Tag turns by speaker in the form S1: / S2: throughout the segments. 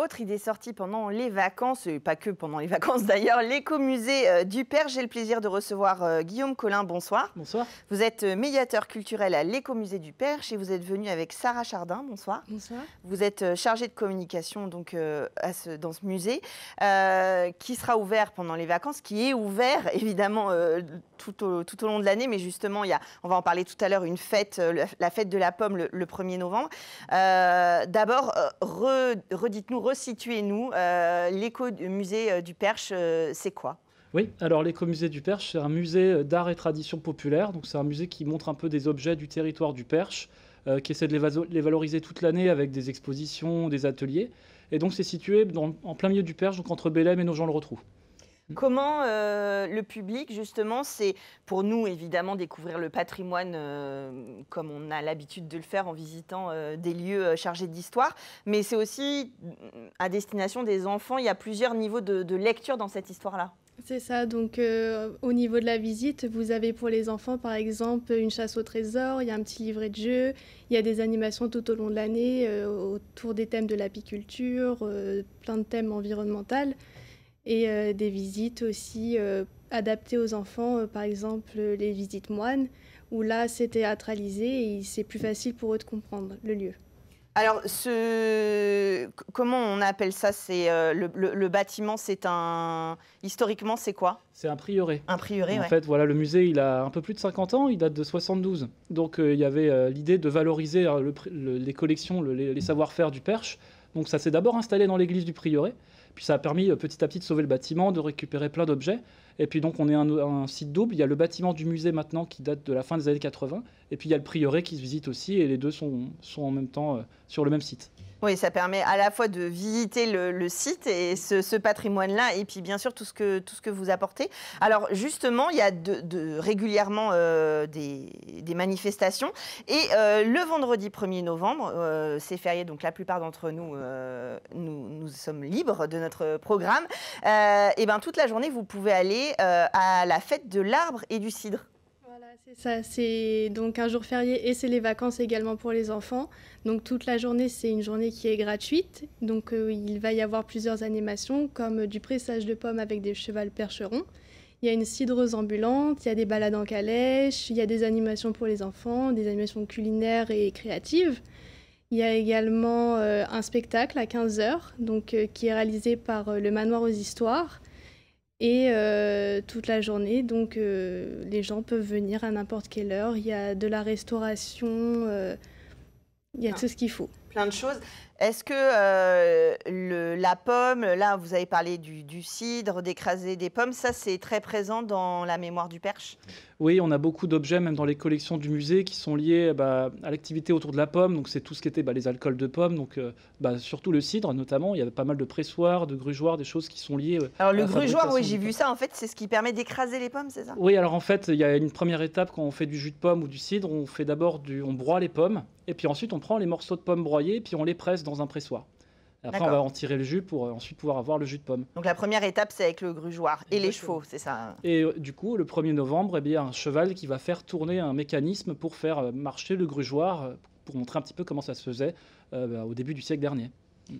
S1: votre idée sortie pendant les vacances, et pas que pendant les vacances d'ailleurs, l'écomusée du Perche. J'ai le plaisir de recevoir Guillaume Collin, bonsoir.
S2: Bonsoir.
S1: Vous êtes médiateur culturel à l'écomusée du Perche et vous êtes venu avec Sarah Chardin, bonsoir.
S3: Bonsoir.
S1: Vous êtes chargée de communication donc, dans ce musée qui sera ouvert pendant les vacances, qui est ouvert évidemment tout au long de l'année, mais justement, on va en parler tout à l'heure, une fête, la fête de la pomme le 1er novembre. D'abord, redites-nous, resituez-nous, l'écomusée du Perche, c'est quoi ?
S2: Oui, alors l'écomusée du Perche, c'est un musée d'art et tradition populaire. Donc c'est un musée qui montre un peu des objets du territoire du Perche, qui essaie de les valoriser toute l'année avec des expositions, des ateliers. Et donc c'est situé en plein milieu du Perche, donc entre Bélem et Nogent-le-Rotrou.
S1: Comment le public, justement, c'est pour nous, évidemment, découvrir le patrimoine comme on a l'habitude de le faire en visitant des lieux chargés d'histoire, mais c'est aussi à destination des enfants. Il y a plusieurs niveaux de lecture dans cette histoire-là.
S3: C'est ça, donc au niveau de la visite, vous avez pour les enfants par exemple une chasse au trésor, il y a un petit livret de jeu, il y a des animations tout au long de l'année autour des thèmes de l'apiculture, plein de thèmes environnementaux et des visites aussi adaptées aux enfants, par exemple les visites moines, où là c'est théâtralisé et c'est plus facile pour eux de comprendre le lieu.
S1: Alors, comment on appelle ça? C'est le bâtiment, historiquement, c'est quoi?
S2: C'est un prieuré.
S1: Un prieuré,
S2: En
S1: ouais.
S2: fait, voilà, le musée, il a un peu plus de 50 ans, il date de 72. Donc il y avait l'idée de valoriser les collections, les savoir-faire du Perche. Donc ça s'est d'abord installé dans l'église du prieuré, puis ça a permis petit à petit de sauver le bâtiment, de récupérer plein d'objets. Et puis donc on est un site double, il y a le bâtiment du musée maintenant qui date de la fin des années 80, et puis il y a le prieuré qui se visite aussi, et les deux sont en même temps sur le même site.
S1: Oui, ça permet à la fois de visiter le site et ce patrimoine-là, et puis bien sûr tout ce que vous apportez. Alors justement, il y a régulièrement des manifestations, et le vendredi 1er novembre, c'est férié, donc la plupart d'entre nous, nous sommes libres de notre programme. Et ben toute la journée, vous pouvez aller à la fête de l'arbre et du cidre.
S3: Voilà, c'est ça, c'est donc un jour férié et c'est les vacances également pour les enfants. Donc toute la journée, c'est une journée qui est gratuite. Donc il va y avoir plusieurs animations comme du pressage de pommes avec des chevals percherons. Il y a une cidreuse ambulante, il y a des balades en calèche, il y a des animations pour les enfants, des animations culinaires et créatives. Il y a également un spectacle à 15h, donc, qui est réalisé par le Manoir aux Histoires. Et toute la journée, donc les gens peuvent venir à n'importe quelle heure. Il y a de la restauration, il y a tout ce qu'il faut.
S1: Plein de choses. Est-ce que la pomme, là vous avez parlé du cidre, d'écraser des pommes, ça c'est très présent dans la mémoire du Perche?
S2: Oui, on a beaucoup d'objets, même dans les collections du musée, qui sont liés à l'activité autour de la pomme. Donc c'est tout ce qui était les alcools de pomme, donc surtout le cidre notamment. Il y avait pas mal de pressoirs, de grugeoires, des choses qui sont liées.
S1: Alors le grugeoir, oui, j'ai vu ça, en fait, c'est ce qui permet d'écraser les pommes, c'est ça?
S2: Oui, alors en fait, il y a une première étape quand on fait du jus de pomme ou du cidre. On fait d'abord on broie les pommes, et puis ensuite on prend les morceaux de pommes broyés, puis on les presse dans un pressoir. Après, on va en tirer le jus pour ensuite pouvoir avoir le jus de pomme.
S1: Donc la première étape, c'est avec le grugeoir et les chevaux, c'est ça?
S2: Et du coup, le 1er novembre, il y a un cheval qui va faire tourner un mécanisme pour faire marcher le grugeoir, pour montrer un petit peu comment ça se faisait au début du siècle dernier.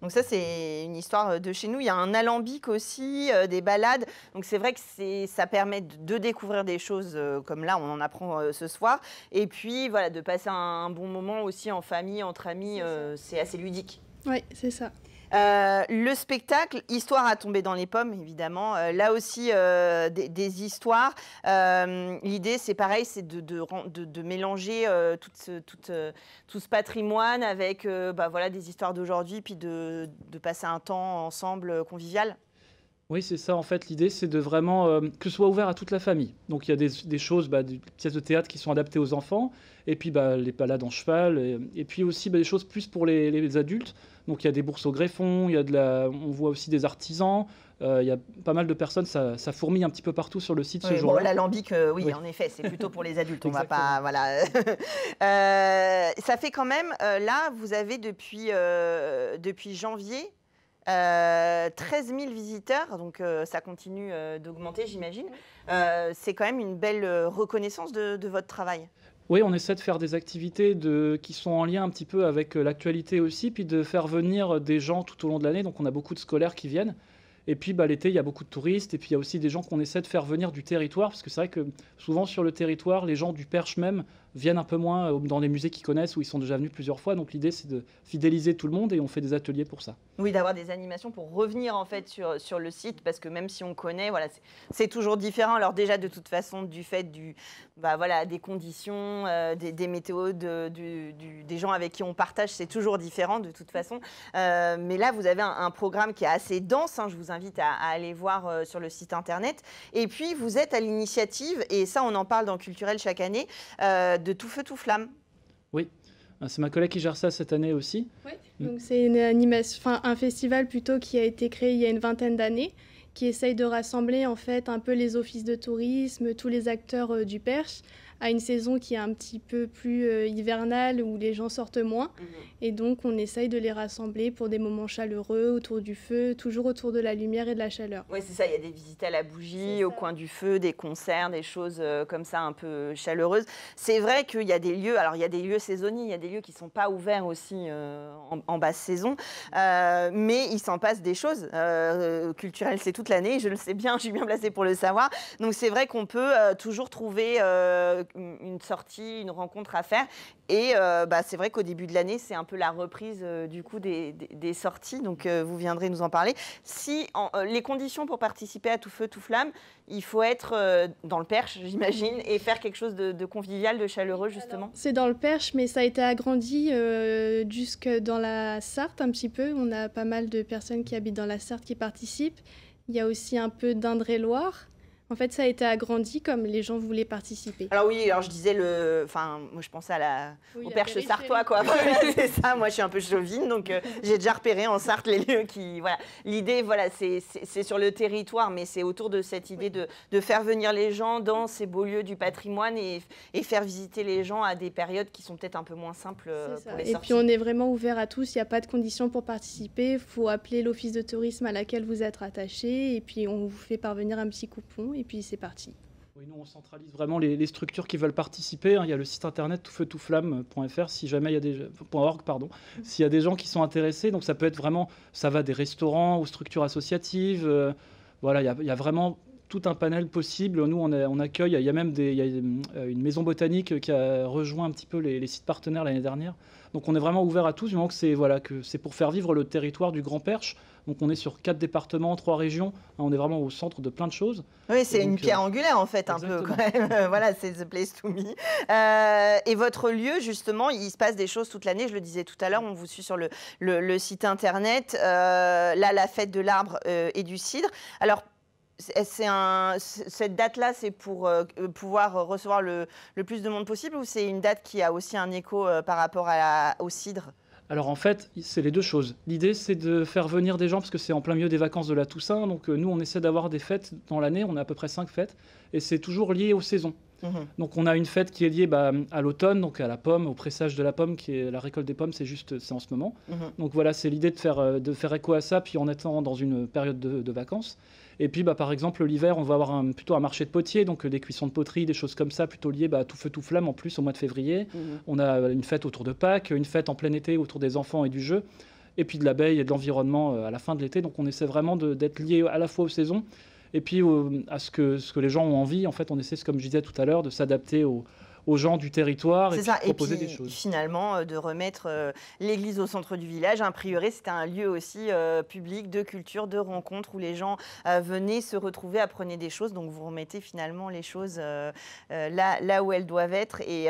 S1: Donc ça, c'est une histoire de chez nous. Il y a un alambic aussi, des balades. Donc c'est vrai que ça permet de découvrir des choses comme là, on en apprend ce soir. Et puis, voilà, de passer un bon moment aussi en famille, entre amis, c'est assez ludique.
S3: Oui, c'est ça.
S1: Le spectacle, Histoire à tomber dans les pommes, évidemment. Là aussi, des histoires. L'idée, c'est pareil, c'est de mélanger tout ce patrimoine avec voilà, des histoires d'aujourd'hui, puis de passer un temps ensemble convivial.
S2: Oui, c'est ça. En fait, l'idée, c'est de vraiment que ce soit ouvert à toute la famille. Donc, il y a des choses, des pièces de théâtre qui sont adaptées aux enfants, et puis les balades en cheval, et puis aussi des choses plus pour les adultes. Donc, il y a des bourses au greffon, on voit aussi des artisans. Il y a pas mal de personnes, ça fourmille un petit peu partout sur le site ce jour-là.
S1: Bon, l'alambic, oui, en effet, c'est plutôt pour les adultes. On va pas, voilà. Ça fait quand même, là, vous avez depuis janvier 13 000 visiteurs, donc ça continue d'augmenter, j'imagine. C'est quand même une belle reconnaissance de votre travail.
S2: Oui, on essaie de faire des activités qui sont en lien un petit peu avec l'actualité aussi, puis de faire venir des gens tout au long de l'année. Donc on a beaucoup de scolaires qui viennent. Et puis l'été, il y a beaucoup de touristes. Et puis il y a aussi des gens qu'on essaie de faire venir du territoire. Parce que c'est vrai que souvent sur le territoire, les gens du Perche même viennent un peu moins dans les musées qu'ils connaissent où ils sont déjà venus plusieurs fois. Donc l'idée, c'est de fidéliser tout le monde et on fait des ateliers pour ça.
S1: Oui, d'avoir des animations pour revenir en fait sur le site, parce que même si on connaît, voilà, c'est toujours différent. Alors déjà, de toute façon, du fait des conditions, des météos, des gens avec qui on partage, c'est toujours différent de toute façon. Mais là, vous avez un programme qui est assez dense, hein. Je vous invite à aller voir sur le site internet. Et puis, vous êtes à l'initiative, et ça, on en parle dans Culturel chaque année, de Tout Feu, Tout Flamme.
S2: Oui, c'est ma collègue qui gère ça cette année aussi.
S3: Oui, donc c'est une animation, un festival plutôt qui a été créé il y a une vingtaine d'années, qui essaye de rassembler en fait un peu les offices de tourisme, tous les acteurs du Perche, à une saison qui est un petit peu plus hivernale où les gens sortent moins. Et donc on essaye de les rassembler pour des moments chaleureux autour du feu, toujours autour de la lumière et de la chaleur.
S1: Oui, c'est ça, il y a des visites à la bougie, au coin du feu, des concerts, des choses comme ça un peu chaleureuses. C'est vrai qu'il y a des lieux, alors il y a des lieux saisonniers, il y a des lieux qui ne sont pas ouverts aussi en basse saison, mais il s'en passe des choses. Culturelles, c'est toute l'année, je le sais bien, je suis bien placée pour le savoir. Donc c'est vrai qu'on peut toujours trouver une sortie, une rencontre à faire. Et c'est vrai qu'au début de l'année, c'est un peu la reprise du coup des sorties. Donc vous viendrez nous en parler. Les conditions pour participer à Tout Feu, Tout Flamme, il faut être dans le Perche, j'imagine, et faire quelque chose de convivial, de chaleureux, justement.
S3: C'est dans le Perche, mais ça a été agrandi jusque dans la Sarthe un petit peu. On a pas mal de personnes qui habitent dans la Sarthe qui participent. Il y a aussi un peu d'Indre-et-Loire. En fait, ça a été agrandi comme les gens voulaient participer.
S1: Alors oui, alors je disais moi je pensais au Perche sartois, quoi. C'est ça, moi je suis un peu chauvine, donc j'ai déjà repéré en Sarthe les lieux qui, voilà. L'idée, voilà, c'est sur le territoire, mais c'est autour de cette idée de faire venir les gens dans ces beaux lieux du patrimoine et faire visiter les gens à des périodes qui sont peut-être un peu moins simples pour les sorties.
S3: Et puis on est vraiment ouvert à tous, il n'y a pas de conditions pour participer, il faut appeler l'office de tourisme à laquelle vous êtes rattaché, et puis on vous fait parvenir un petit coupon. Et puis c'est parti.
S2: Oui, nous on centralise vraiment les structures qui veulent participer. Il y a le site internet toutfeutoutflamme.fr si jamais il y a .org, pardon, s'il y a des gens qui sont intéressés. Donc ça peut être vraiment, ça va des restaurants aux structures associatives. Voilà, il y a vraiment tout un panel possible. Nous on accueille, il y a même une maison botanique qui a rejoint un petit peu les sites partenaires l'année dernière. Donc on est vraiment ouvert à tous, donc c'est pour faire vivre le territoire du Grand Perche. Donc on est sur 4 départements, 3 régions, on est vraiment au centre de plein de choses.
S1: Oui, c'est une pierre angulaire en fait, exactement. Un peu quand même. Voilà, c'est the place to be. Et votre lieu, justement, il se passe des choses toute l'année, je le disais tout à l'heure, on vous suit sur le site internet. Là, la fête de l'arbre et du cidre. Alors, cette date-là, c'est pour pouvoir recevoir le plus de monde possible, ou c'est une date qui a aussi un écho par rapport au cidre ?
S2: Alors en fait, c'est les deux choses. L'idée, c'est de faire venir des gens, parce que c'est en plein milieu des vacances de la Toussaint. Donc nous, on essaie d'avoir des fêtes dans l'année. On a à peu près 5 fêtes. Et c'est toujours lié aux saisons. Donc on a une fête qui est liée à l'automne, donc à la pomme, au pressage de la pomme, qui est la récolte des pommes, c'est en ce moment. Donc voilà, c'est l'idée de faire écho à ça, puis en étant dans une période de vacances. Et puis par exemple l'hiver, on va avoir plutôt un marché de potiers, donc des cuissons de poterie, des choses comme ça, plutôt liées à Tout Feu, Tout Flamme en plus au mois de février. On a une fête autour de Pâques, une fête en plein été autour des enfants et du jeu, et puis de l'abeille et de l'environnement à la fin de l'été. Donc on essaie vraiment d'être lié à la fois aux saisons, et puis à ce que les gens ont envie. En fait, on essaie, comme je disais tout à l'heure, de s'adapter aux gens du territoire et de proposer des choses.
S1: Finalement, de remettre l'église au centre du village. Un prieuré, c'était un lieu aussi public de culture, de rencontre, où les gens venaient se retrouver, apprenaient des choses. Donc vous remettez finalement les choses là où elles doivent être. Et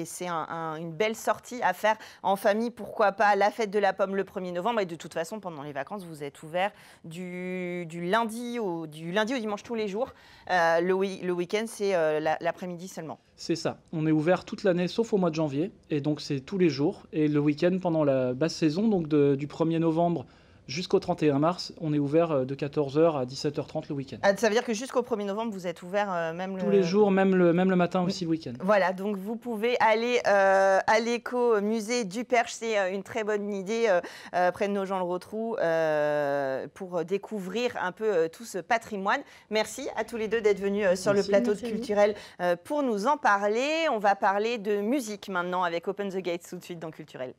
S1: c'est une belle sortie à faire en famille. Pourquoi pas la fête de la pomme le 1er novembre. Et de toute façon, pendant les vacances, vous êtes ouvert du lundi au dimanche tous les jours. Le week-end, c'est l'après-midi seulement.
S2: C'est ça. On est ouvert toute l'année, sauf au mois de janvier. Et donc, c'est tous les jours. Et le week-end, pendant la basse saison, donc du 1er novembre jusqu'au 31 mars, on est ouvert de 14h à 17h30 le week-end.
S1: Ah, ça veut dire que jusqu'au 1er novembre, vous êtes ouvert même
S2: Tous les jours, même le matin aussi le week-end.
S1: Voilà, donc vous pouvez aller à l'éco-musée du Perche, c'est une très bonne idée, près de Nogent-le-Rotrou, pour découvrir un peu tout ce patrimoine. Merci à tous les deux d'être venus sur le plateau de Culturel pour nous en parler. On va parler de musique maintenant avec Open the Gates tout de suite dans Culturel.